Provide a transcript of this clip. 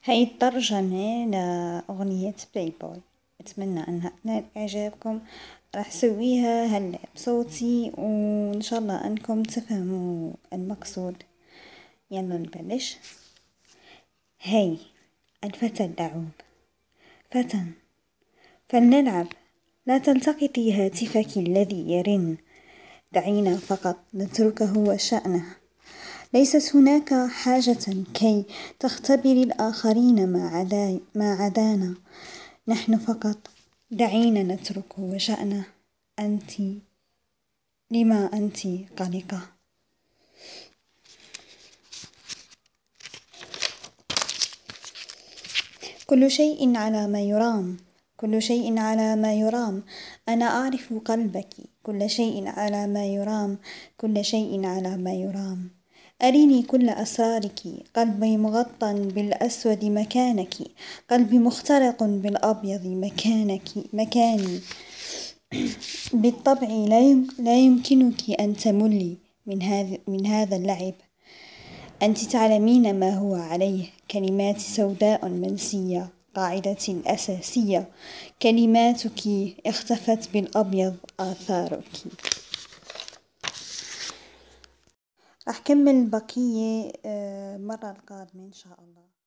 هاي الترجمة لأغنية بلاي بوي، أتمنى أنها تنال إعجابكم. راح أسويها هلا بصوتي وإن شاء الله أنكم تفهموا المقصود. يلا نبلش. هاي الفتى اللعوب، فتى فلنلعب، لا تلتقطي هاتفك الذي يرن، دعينا فقط نتركه وشأنه. ليست هناك حاجة كي تختبري الآخرين ما عدانا، نحن فقط دعينا نتركه وشأنه. أنت لما أنت قلقة؟ كل شيء على ما يرام، كل شيء على ما يرام، أنا أعرف قلبك، كل شيء على ما يرام، كل شيء على ما يرام. أريني كل أسرارك، قلبي مغطى بالأسود مكانك، قلبي مخترق بالأبيض مكاني. بالطبع لا يمكنك أن تملي من هذا اللعب. أنت تعلمين ما هو عليه، كلمات سوداء منسية، قاعدتي الأساسية، كلماتك اختفت بالأبيض آثارك. راح كمل البقية مرة القادمة إن شاء الله.